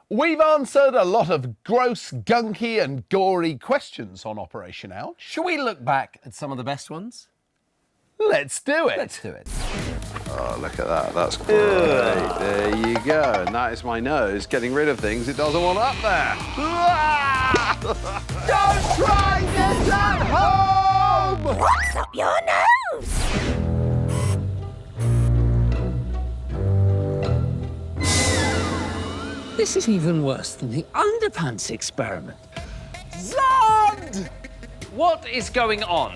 We've answered a lot of gross, gunky and gory questions on Operation Ouch. Shall we look back at some of the best ones? Let's do it. Let's do it. Oh, look at that. That's great. There you go. And that is my nose getting rid of things it doesn't want up there. Don't try this at home! What's up your nose? This is even worse than the underpants experiment. Xand! What is going on?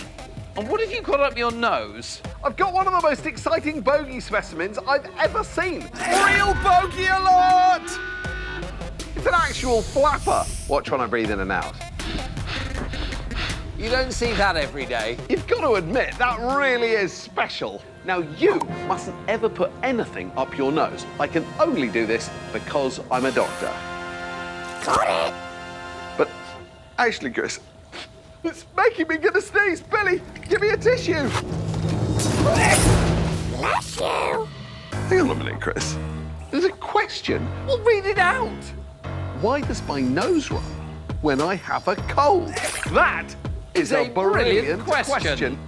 And what have you got up your nose? I've got one of the most exciting bogey specimens I've ever seen. Real bogey alert! It's an actual flapper. Watch when I breathe in and out. You don't see that every day. You've got to admit, that really is special. Now, you mustn't ever put anything up your nose. I can only do this because I'm a doctor. Got it. But actually, Chris, it's making me gonna sneeze. Billy, give me a tissue. Bless you. Hang on a minute, Chris. There's a question. Well, read it out. Why does my nose run when I have a cold? That is a brilliant question.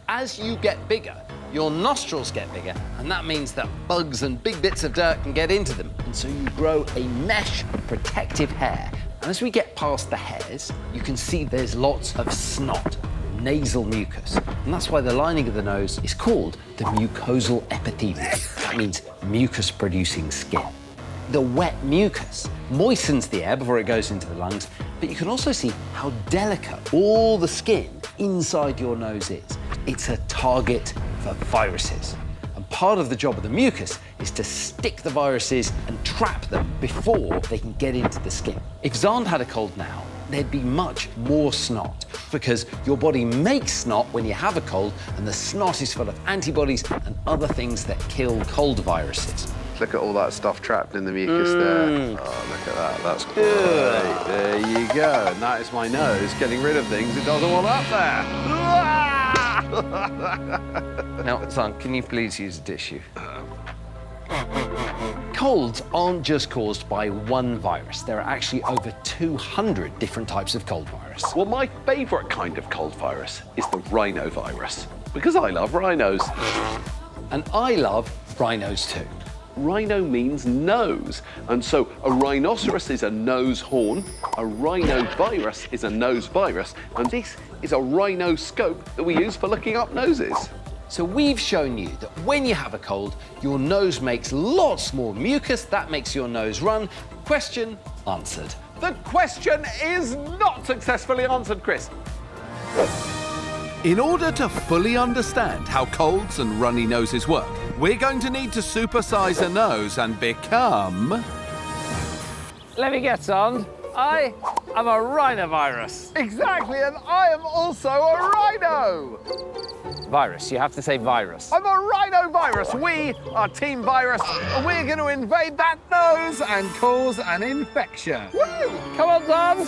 As you get bigger, your nostrils get bigger, and that means that bugs and big bits of dirt can get into them. And so you grow a mesh of protective hair. And as we get past the hairs, you can see there's lots of snot, nasal mucus. And that's why the lining of the nose is called the mucosal epithelium. That means mucus-producing skin. The wet mucus moistens the air before it goes into the lungs, but you can also see how delicate all the skin inside your nose is. It's a target for viruses. And part of the job of the mucus is to stick the viruses and trap them before they can get into the skin. If Xand had a cold now, there'd be much more snot because your body makes snot when you have a cold, and the snot is full of antibodies and other things that kill cold viruses. Look at all that stuff trapped in the mucus there. Oh, look at that. That's great. There you go. And that is my nose getting rid of things it doesn't want up there. Now, Xand, can you please use a tissue? Colds aren't just caused by one virus. There are actually over 200 different types of cold virus. Well, my favourite kind of cold virus is the rhinovirus, because I love rhinos. And I love rhinos too. Rhino means nose, and so a rhinoceros is a nose horn, a rhinovirus is a nose virus, and this is a rhinoscope that we use for looking up noses. So we've shown you that when you have a cold, your nose makes lots more mucus. That makes your nose run. Question answered. The question is not successfully answered, Chris. In order to fully understand how colds and runny noses work, we're going to need to supersize a nose and become... Let me guess, Xand. I am a rhinovirus. Exactly, and I am also a rhino. Virus, you have to say virus. I'm a rhinovirus. We are Team Virus, and we're going to invade that nose and cause an infection. Woo! Come on, Xand.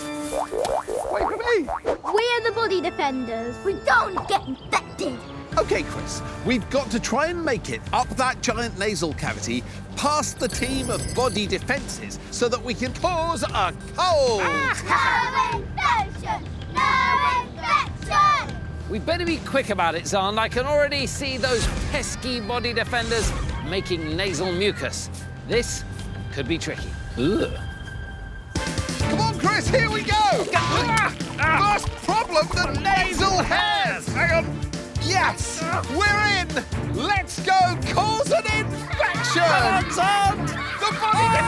Wait for me. We're the body defenders. We don't get infected. OK, Chris, we've got to try and make it up that giant nasal cavity past the team of body defences so that we can cause a cold. No infection! No infection! We better be quick about it, Xand. I can already see those pesky body defenders making nasal mucus. This could be tricky. Ugh. Come on, Chris, here we go. First problem, the nasal hairs. Hang on. Yes, we're in. Let's go cause an infection. The body the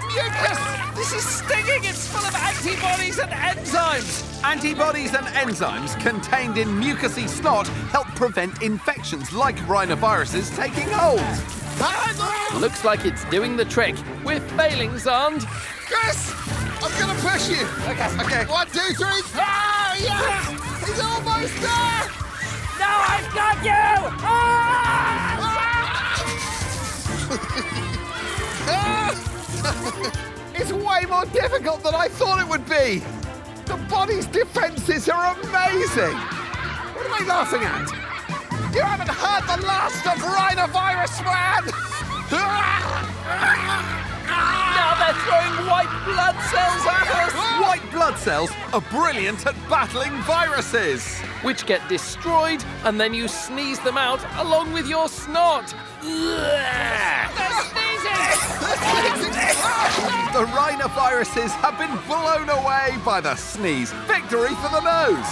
mucus. This is stinging. It's full of antibodies and enzymes. Antibodies and enzymes contained in mucousy snot help prevent infections like rhinoviruses taking hold. Looks like it's doing the trick. We're failing, Xand. Chris, I'm gonna push you. Okay. 1, 2, 3. Ah, yes! He's almost there. No, I've got you! It's way more difficult than I thought it would be. The body's defences are amazing. What am I laughing at? You haven't heard the last of rhinovirus, man! cells are brilliant at battling viruses. Which get destroyed, and then you sneeze them out along with your snot. The rhinoviruses have been blown away by the sneeze. Victory for the nose.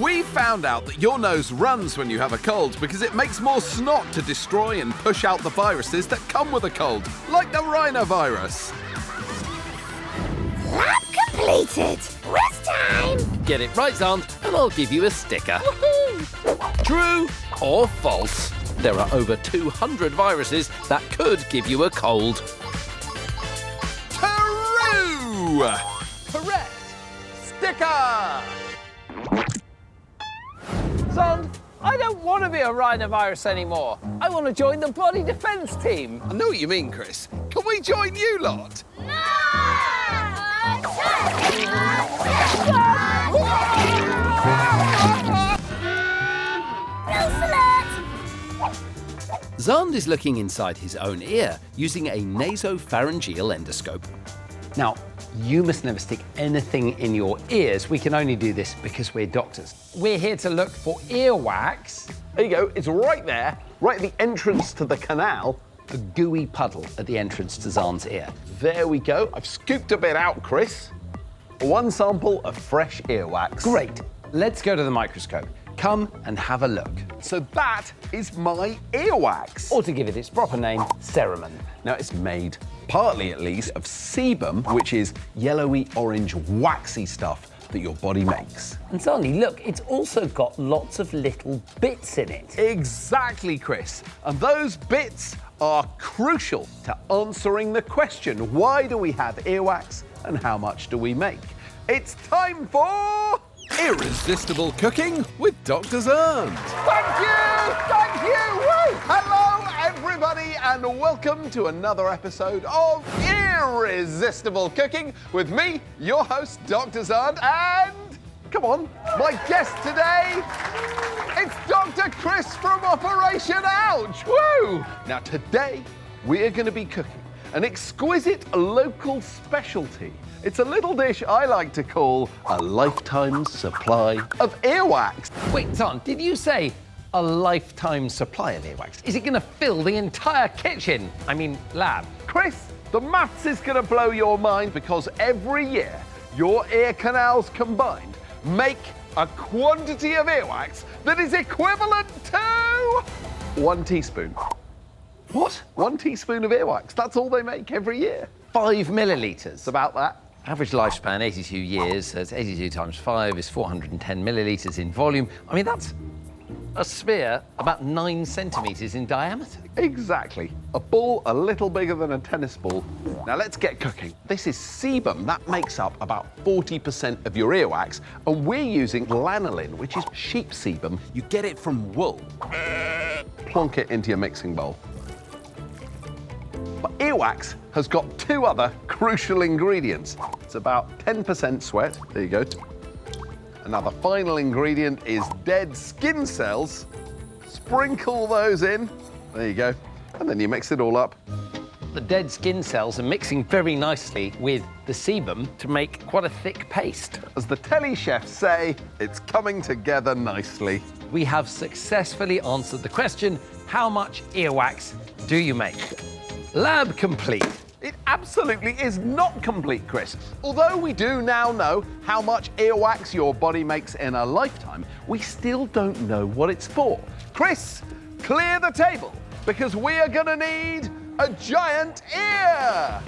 We found out that your nose runs when you have a cold because it makes more snot to destroy and push out the viruses that come with a cold, like the rhinovirus. Lab completed. Quiz time. Get it right, Xand, and I'll give you a sticker. True or false? There are over 200 viruses that could give you a cold. True! Correct. Sticker! Xand, I don't want to be a rhinovirus anymore. I want to join the body defence team. I know what you mean, Chris. Can we join you lot? Xand is looking inside his own ear using a nasopharyngeal endoscope. Now, you must never stick anything in your ears. We can only do this because we're doctors. We're here to look for earwax. There you go, it's right there, right at the entrance to the canal. A gooey puddle at the entrance to Xand's ear. There we go. I've scooped a bit out, Chris. One sample of fresh earwax. Great. Let's go to the microscope. Come and have a look. So that is my earwax. Or to give it its proper name, cerumen. Now it's made, partly at least, of sebum, which is yellowy orange waxy stuff that your body makes. And Xandi, look, it's also got lots of little bits in it. Exactly, Chris. And those bits are crucial to answering the question, why do we have earwax and how much do we make? It's time for... Irresistible cooking with Dr. Xand. Thank you! Woo! Hello, everybody, and welcome to another episode of Irresistible Cooking with me, your host, Dr. Xand, and... Come on, my guest today, it's Dr. Chris from Operation Ouch! Woo! Now, today, we are going to be cooking an exquisite local specialty. It's a little dish I like to call a lifetime supply of earwax. Wait, Xand, did you say a lifetime supply of earwax? Is it going to fill the entire kitchen? I mean, lab. Chris, the maths is going to blow your mind because every year, your ear canals combined make a quantity of earwax that is equivalent to 1 teaspoon. What? 1 teaspoon of earwax. That's all they make every year. 5 millilitres. It's about that. Average lifespan, 82 years. So it's 82 times 5 is 410 millilitres in volume. I mean, that's a sphere about 9 centimetres in diameter. Exactly. A ball a little bigger than a tennis ball. Now let's get cooking. This is sebum. That makes up about 40% of your earwax. And we're using lanolin, which is sheep sebum. You get it from wool. Plonk it into your mixing bowl. But earwax has got 2 other crucial ingredients. It's about 10% sweat. There you go. Another final ingredient is dead skin cells. Sprinkle those in. There you go. And then you mix it all up. The dead skin cells are mixing very nicely with the sebum to make quite a thick paste. As the telly chefs say, it's coming together nicely. We have successfully answered the question, how much earwax do you make? Lab complete. It absolutely is not complete, Chris. Although we do now know how much earwax your body makes in a lifetime, we still don't know what it's for. Chris, clear the table, because we are gonna need a giant ear.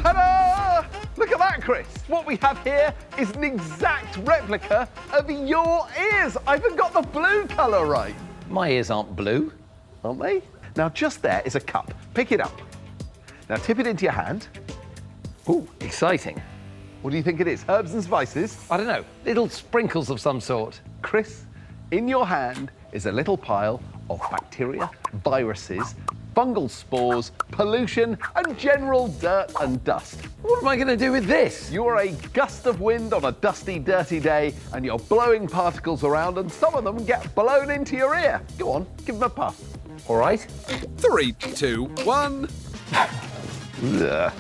Ta-da! Look at that, Chris. What we have here is an exact replica of your ears. I even got the blue colour right. My ears aren't blue. Aren't they? Now, just there is a cup. Pick it up. Now, tip it into your hand. Ooh, exciting. What do you think it is? Herbs and spices? I don't know, little sprinkles of some sort. Chris, in your hand is a little pile of bacteria, viruses, fungal spores, pollution, and general dirt and dust. What am I going to do with this? You're a gust of wind on a dusty, dirty day, and you're blowing particles around, and some of them get blown into your ear. Go on, give them a puff. All right. 3, 2, 1. Ugh.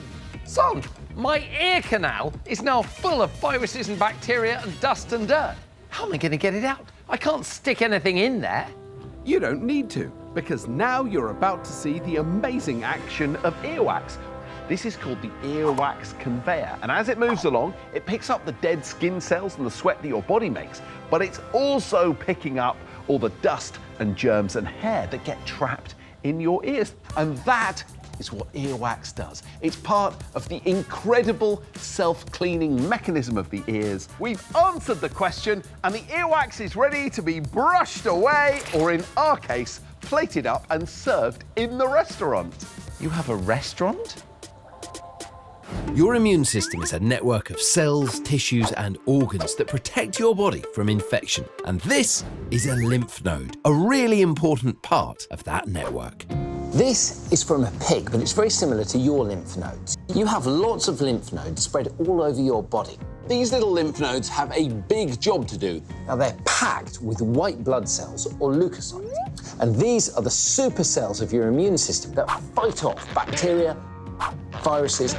Son, my ear canal is now full of viruses and bacteria and dust and dirt. How am I going to get it out? I can't stick anything in there. You don't need to, because now you're about to see the amazing action of earwax. This is called the earwax conveyor, and as it moves along, it picks up the dead skin cells and the sweat that your body makes, but it's also picking up all the dust and germs and hair that get trapped in your ears. And that is what earwax does. It's part of the incredible self-cleaning mechanism of the ears. We've answered the question, and the earwax is ready to be brushed away, or in our case, plated up and served in the restaurant. You have a restaurant? Your immune system is a network of cells, tissues, and organs that protect your body from infection. And this is a lymph node, a really important part of that network. This is from a pig, but it's very similar to your lymph nodes. You have lots of lymph nodes spread all over your body. These little lymph nodes have a big job to do. Now, they're packed with white blood cells, or leukocytes. And these are the super cells of your immune system that fight off bacteria, viruses,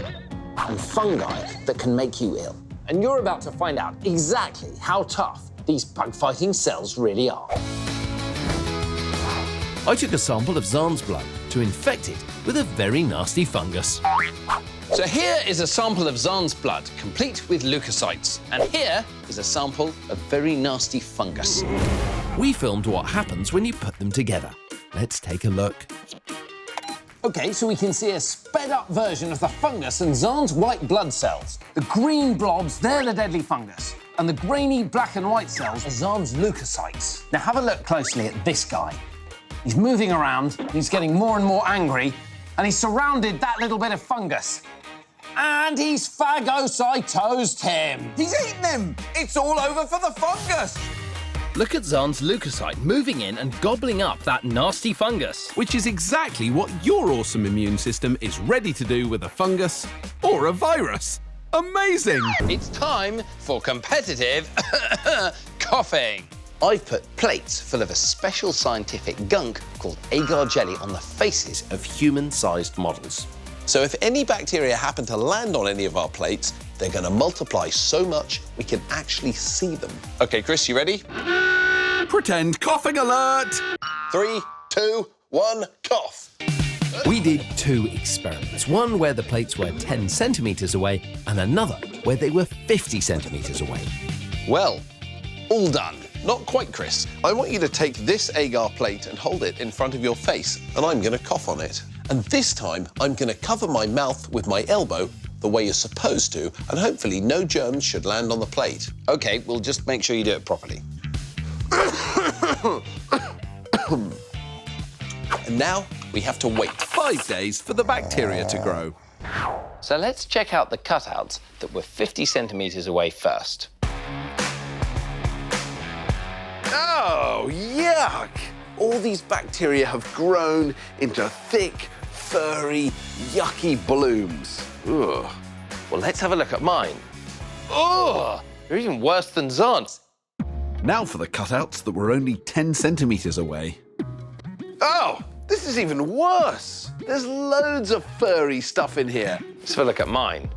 and fungi that can make you ill. And you're about to find out exactly how tough these bug-fighting cells really are. I took a sample of Xand's blood to infect it with a very nasty fungus. So here is a sample of Xand's blood, complete with leukocytes. And here is a sample of very nasty fungus. We filmed what happens when you put them together. Let's take a look. Okay, so we can see a sped-up version of the fungus and Xand's white blood cells. The green blobs, they're the deadly fungus. And the grainy black and white cells are Xand's leukocytes. Now have a look closely at this guy. He's moving around, he's getting more and more angry, and he's surrounded that little bit of fungus. And he's phagocytosed him. He's eaten him! It's all over for the fungus! Look at Xand's leukocyte moving in and gobbling up that nasty fungus. Which is exactly what your awesome immune system is ready to do with a fungus or a virus. Amazing! It's time for competitive coughing. I've put plates full of a special scientific gunk called agar jelly on the faces of human-sized models. So if any bacteria happen to land on any of our plates, they're going to multiply so much we can actually see them. OK, Chris, you ready? Pretend coughing alert! 3, 2, 1, cough. We did 2 experiments, one where the plates were 10 centimetres away and another where they were 50 centimetres away. Well, all done. Not quite, Chris. I want you to take this agar plate and hold it in front of your face, and I'm going to cough on it. And this time, I'm going to cover my mouth with my elbow the way you're supposed to, and hopefully no germs should land on the plate. OK, we'll just make sure you do it properly. And now we have to wait 5 days for the bacteria to grow. So let's check out the cutouts that were 50 centimetres away first. Oh, yuck! All these bacteria have grown into thick, furry, yucky blooms. Ugh. Well, let's have a look at mine. Ugh! They're even worse than Xand's. Now for the cutouts that were only 10 centimetres away. Oh! This is even worse. There's loads of furry stuff in here. Let's have a look at mine.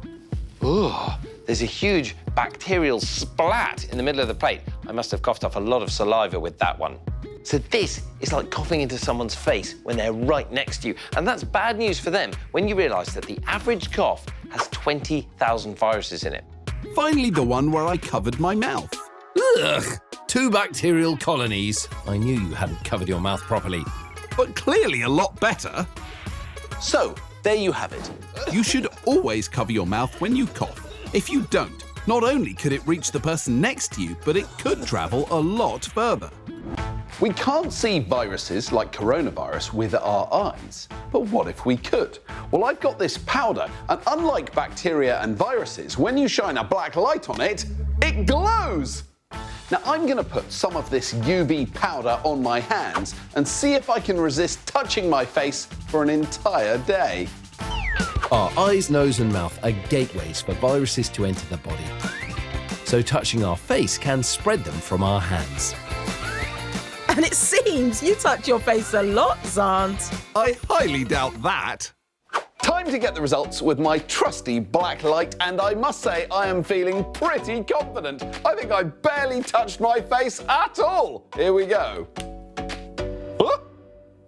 Ugh! There's a huge bacterial splat in the middle of the plate. I must have coughed off a lot of saliva with that one. So this is like coughing into someone's face when they're right next to you. And that's bad news for them when you realise that the average cough has 20,000 viruses in it. Finally, the one where I covered my mouth. Ugh! 2 bacterial colonies. I knew you hadn't covered your mouth properly. But clearly a lot better. So, there you have it. You should always cover your mouth when you cough. If you don't, not only could it reach the person next to you, but it could travel a lot further. We can't see viruses like coronavirus with our eyes. But what if we could? Well, I've got this powder, and unlike bacteria and viruses, when you shine a black light on it, it glows! Now, I'm going to put some of this UV powder on my hands and see if I can resist touching my face for an entire day. Our eyes, nose and mouth are gateways for viruses to enter the body. So touching our face can spread them from our hands. And it seems you touch your face a lot, Xand. I highly doubt that. Time to get the results with my trusty black light, and I must say I am feeling pretty confident. I think I barely touched my face at all. Here we go. Huh?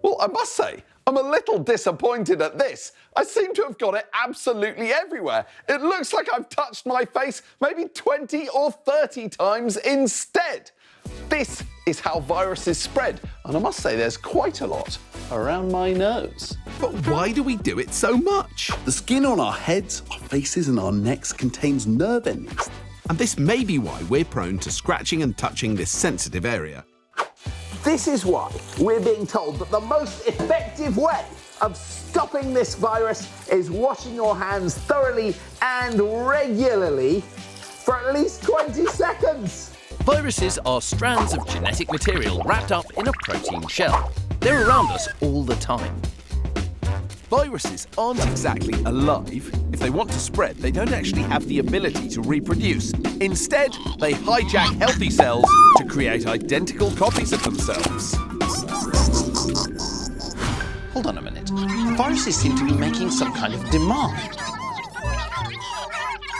Well, I must say, I'm a little disappointed at this. I seem to have got it absolutely everywhere. It looks like I've touched my face maybe 20 or 30 times instead. This is how viruses spread, and I must say there's quite a lot around my nose. But why do we do it so much? The skin on our heads, our faces and our necks contains nerve endings. And this may be why we're prone to scratching and touching this sensitive area. This is why we're being told that the most effective way of stopping this virus is washing your hands thoroughly and regularly for at least 20 seconds. Viruses are strands of genetic material wrapped up in a protein shell. They're around us all the time. Viruses aren't exactly alive. If they want to spread, they don't actually have the ability to reproduce. Instead, they hijack healthy cells to create identical copies of themselves. Hold on a minute. Viruses seem to be making some kind of demand.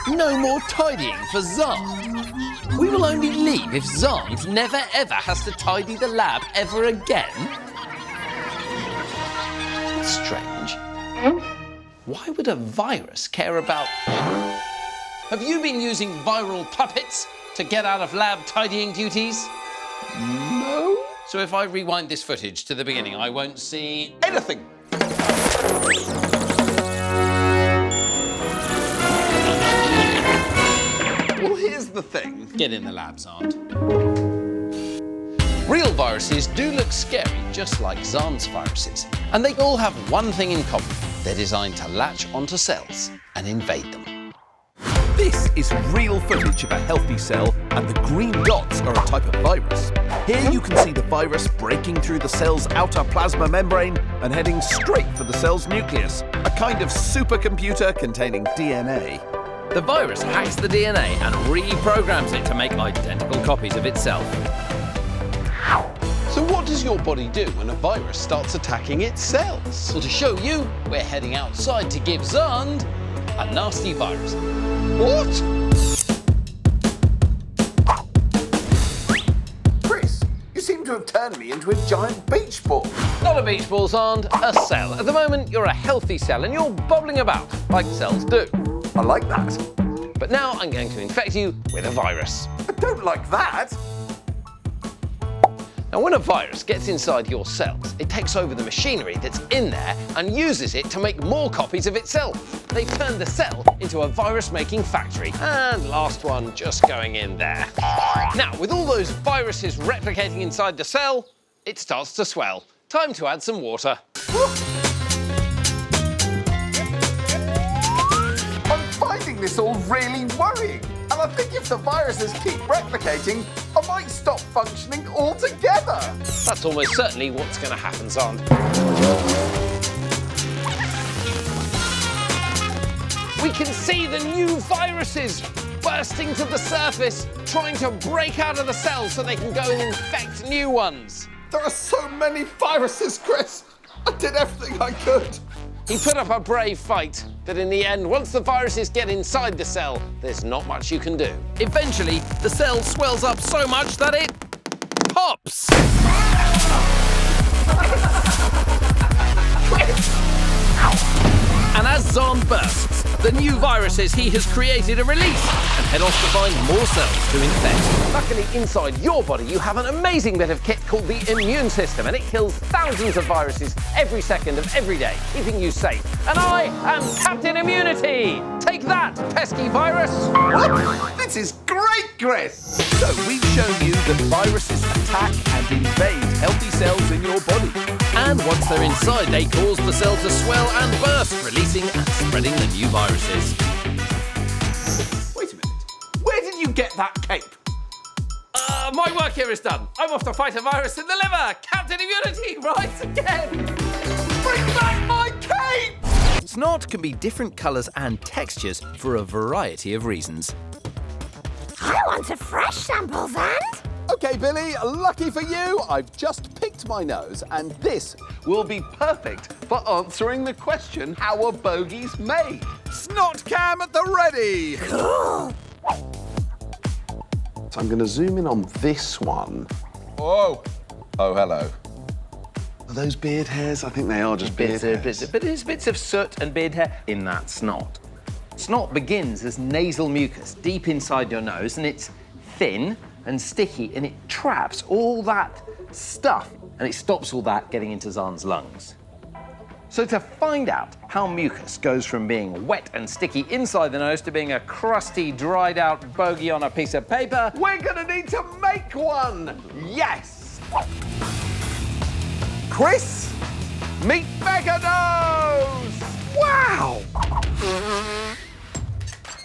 No more tidying for Xand. We will only leave if Xand never ever has to tidy the lab ever again. That's strange. Why would a virus care about... Have you been using viral puppets to get out of lab tidying duties? No? So if I rewind this footage to the beginning, I won't see... Anything. Well, here's the thing. Get in the lab, Xand. Real viruses do look scary, just like Xand's viruses. And they all have one thing in common. They're designed to latch onto cells and invade them. This is real footage of a healthy cell, and the green dots are a type of virus. Here you can see the virus breaking through the cell's outer plasma membrane and heading straight for the cell's nucleus, a kind of supercomputer containing DNA. The virus hacks the DNA and reprograms it to make identical copies of itself. So what does your body do when a virus starts attacking its cells? Well, to show you, we're heading outside to give Xand a nasty virus. What? Chris, you seem to have turned me into a giant beach ball. Not a beach ball, Xand, a cell. At the moment, you're a healthy cell and you're bobbling about like cells do. I like that. But now I'm going to infect you with a virus. I don't like that. Now, when a virus gets inside your cells, it takes over the machinery that's in there and uses it to make more copies of itself. They turn the cell into a virus-making factory. And last one just going in there. Now, with all those viruses replicating inside the cell, it starts to swell. Time to add some water. I'm finding this all really worrying. And I think if the viruses keep replicating, I might stop functioning altogether. That's almost certainly what's going to happen, Xand. We can see the new viruses bursting to the surface, trying to break out of the cells so they can go and infect new ones. There are so many viruses, Chris. I did everything I could. He put up a brave fight, but in the end, once the viruses get inside the cell, there's not much you can do. Eventually, the cell swells up so much that it pops. And as Xand bursts, the new viruses he has created are released and head off to find more cells to infect. Luckily, inside your body, you have an amazing bit of kit called the immune system, and it kills thousands of viruses every second of every day, keeping you safe. And I am Captain Immunity! Take that, pesky virus! What? This is great, Chris. So we've shown you that viruses attack and invade healthy cells in your body. And once they're inside, they cause the cell to swell and burst, releasing and spreading the new viruses. Wait a minute. Where did you get that cape? My work here is done. I'm off to fight a virus in the liver. Captain Immunity, right again. Bring back my cape! Snot can be different colours and textures for a variety of reasons. I want a fresh sample, Xand. OK, Billy, lucky for you, I've just picked picked my nose, and this will be perfect for answering the question, how are bogeys made? Snot cam at the ready! So I'm going to zoom in on this one. Oh. Oh, hello. Are those beard hairs? I think they are just beard hairs. But there's bits of soot and beard hair in that snot. Snot begins as nasal mucus deep inside your nose, and it's thin and sticky, and it traps all that stuff, and it stops all that getting into Xand's lungs. So to find out how mucus goes from being wet and sticky inside the nose to being a crusty, dried out bogey on a piece of paper, We're going to need to make one! Yes! Chris, meet Mega Nose! wow!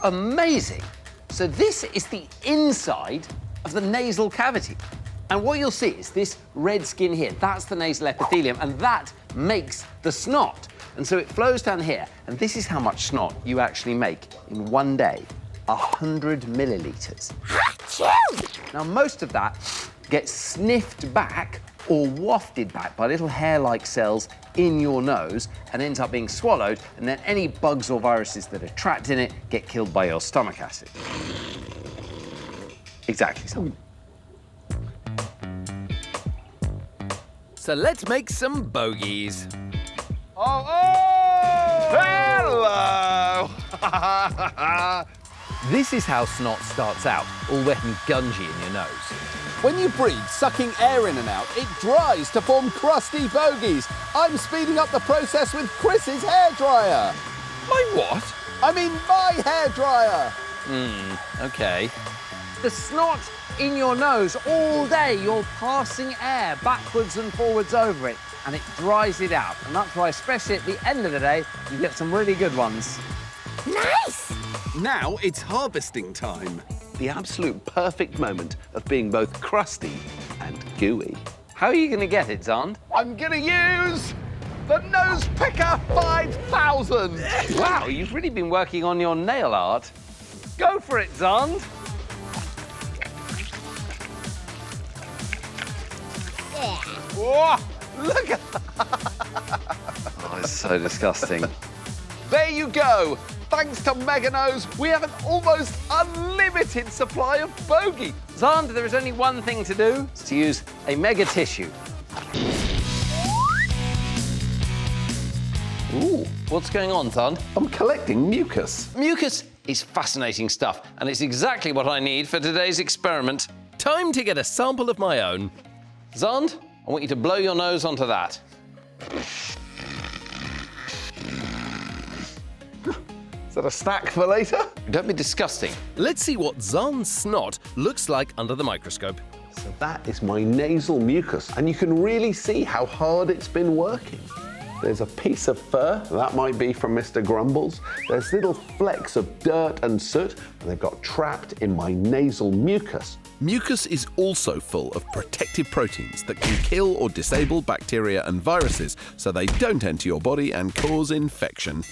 Amazing. So this is the inside of the nasal cavity. And what you'll see is this red skin here. That's the nasal epithelium, and that makes the snot. And so it flows down here, and this is how much snot you actually make in one day. 100 millilitres. Now, most of that gets sniffed back or wafted back by little hair-like cells in your nose and ends up being swallowed, and then any bugs or viruses that are trapped in it get killed by your stomach acid. Exactly so. So let's make some bogeys. Oh! Hello! This is how snot starts out, all wet and gungy in your nose. When you breathe, sucking air in and out, it dries to form crusty bogeys. I'm speeding up the process with Chris's hairdryer. My what? I mean, my hairdryer. Okay. The snot in your nose all day, you're passing air backwards and forwards over it, and it dries it out. And that's why, especially at the end of the day, you get some really good ones. Nice! Now it's harvesting time. The absolute perfect moment of being both crusty and gooey. How are you going to get it, Xand? I'm gonna use the Nose Picker 5000. Wow, you've really been working on your nail art. Go for it, Xand. Whoa, look at Oh, it's so disgusting. There you go. Thanks to Mega Nose, we have an almost unlimited supply of bogey. Xand, there is only one thing to do. It's to use a mega tissue. Ooh, what's going on, Xand? I'm collecting mucus. Mucus is fascinating stuff, and it's exactly what I need for today's experiment. Time to get a sample of my own. Xand, I want you to blow your nose onto that. Is that a snack for later? Don't be disgusting. Let's see what Xand's snot looks like under the microscope. So that is my nasal mucus, and you can really see how hard it's been working. There's a piece of fur, that might be from Mr. Grumbles. There's little flecks of dirt and soot, and they've got trapped in my nasal mucus. Mucus is also full of protective proteins that can kill or disable bacteria and viruses so they don't enter your body and cause infection.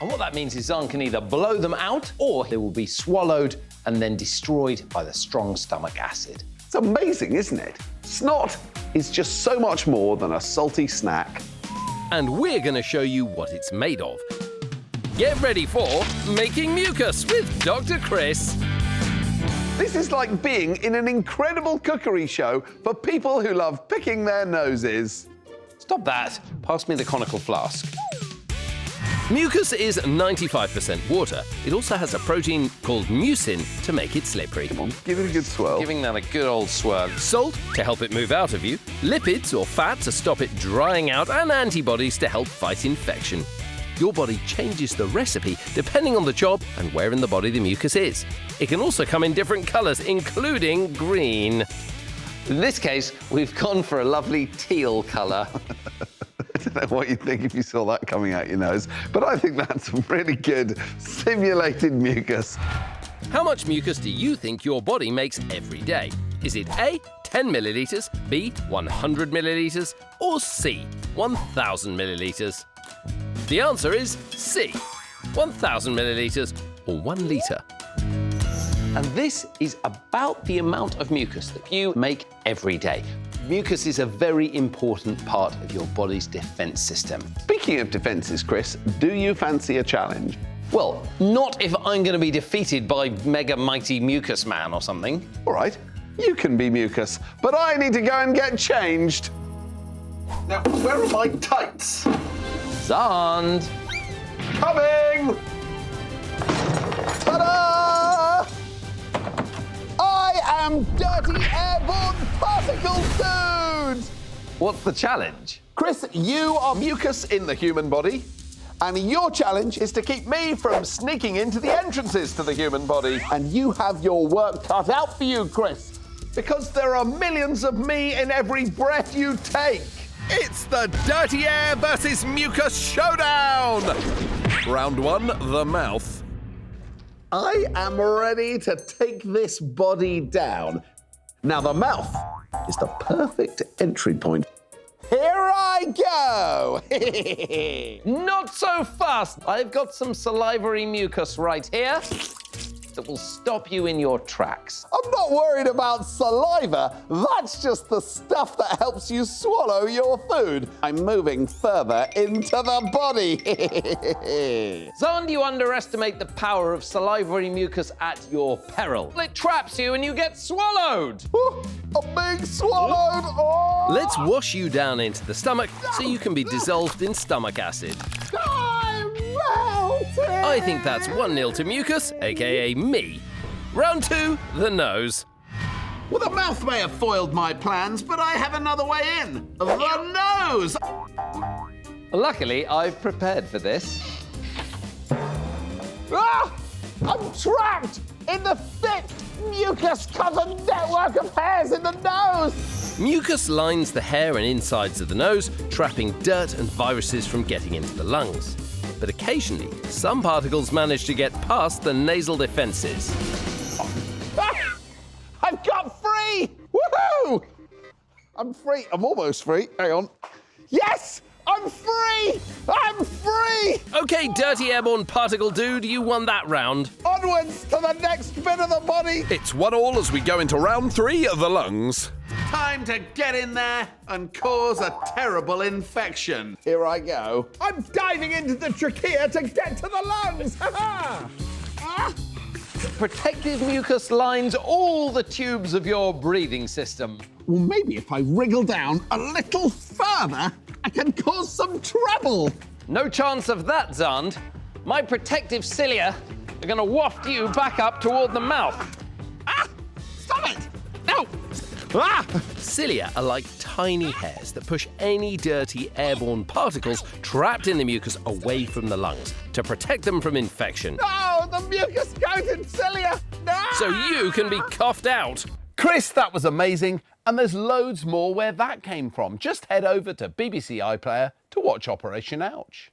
And what that means is Xand can either blow them out or they will be swallowed and then destroyed by the strong stomach acid. It's amazing, isn't it? Snot is just so much more than a salty snack. And we're going to show you what it's made of. Get ready for Making Mucus with Dr. Chris. This is like being in an incredible cookery show for people who love picking their noses. Stop that. Pass me the conical flask. Mucus is 95% water. It also has a protein called mucin to make it slippery. Come on, give it a good swirl. Giving that a good old swirl. Salt to help it move out of you, lipids or fat to stop it drying out, and antibodies to help fight infection. Your body changes the recipe depending on the job and where in the body the mucus is. It can also come in different colours, including green. In this case, we've gone for a lovely teal colour. I don't know what you'd think if you saw that coming out your nose, but I think that's some really good simulated mucus. How much mucus do you think your body makes every day? Is it A, 10 millilitres, B, 100 millilitres, or C, 1,000 millilitres? The answer is C, 1,000 millilitres or 1 litre. And this is about the amount of mucus that you make every day. Mucus is a very important part of your body's defense system. Speaking of defences, Chris, do you fancy a challenge? Well, not if I'm going to be defeated by Mega Mighty Mucus Man or something. All right, you can be Mucus, but I need to go and get changed. Now, where are my tights? Xand! Coming! Ta-da! I am Dirty Airborne Particle Dude! What's the challenge? Chris, you are Mucus in the human body, and your challenge is to keep me from sneaking into the entrances to the human body. And you have your work cut out for you, Chris, because there are millions of me in every breath you take. It's the Dirty Air versus Mucus Showdown! Round 1, the mouth. I am ready to take this body down. Now, the mouth is the perfect entry point. Here I go! Not so fast! I've got some salivary mucus right here that will stop you in your tracks. I'm not worried about saliva. That's just the stuff that helps you swallow your food. I'm moving further into the body. Xand, you underestimate the power of salivary mucus at your peril. It traps you and you get swallowed. I'm being swallowed. Oh! Let's wash you down into the stomach so you can be dissolved in stomach acid. I'm melting. I think that's 1-0 to Mucus, aka me. Round 2, the nose. Well, the mouth may have foiled my plans, but I have another way in. The nose. Luckily, I've prepared for this. Ah! I'm trapped in the thick, mucus-covered network of hairs in the nose. Mucus lines the hair and insides of the nose, trapping dirt and viruses from getting into the lungs. But occasionally, some particles manage to get past the nasal defences. Ah! I've got free! Woohoo! I'm free. I'm almost free. Hang on. Yes! I'm free! I'm free! OK, Dirty Airborne Particle Dude, you won that round. Onwards to the next bit of the body. It's 1-1 as we go into round 3, the lungs. Time to get in there and cause a terrible infection. Here I go. I'm diving into the trachea to get to the lungs. Ha-ha! Ah! Protective mucus lines all the tubes of your breathing system. Well, maybe if I wriggle down a little further, I can cause some trouble. No chance of that, Xand. My protective cilia are going to waft you back up toward the mouth. Ah! Stop it! No! Ah! Cilia are like tiny hairs that push any dirty airborne particles trapped in the mucus away from the lungs to protect them from infection. No! The mucus-coated cilia! No! So you can be coughed out. Chris, that was amazing. And there's loads more where that came from. Just head over to BBC iPlayer to watch Operation Ouch.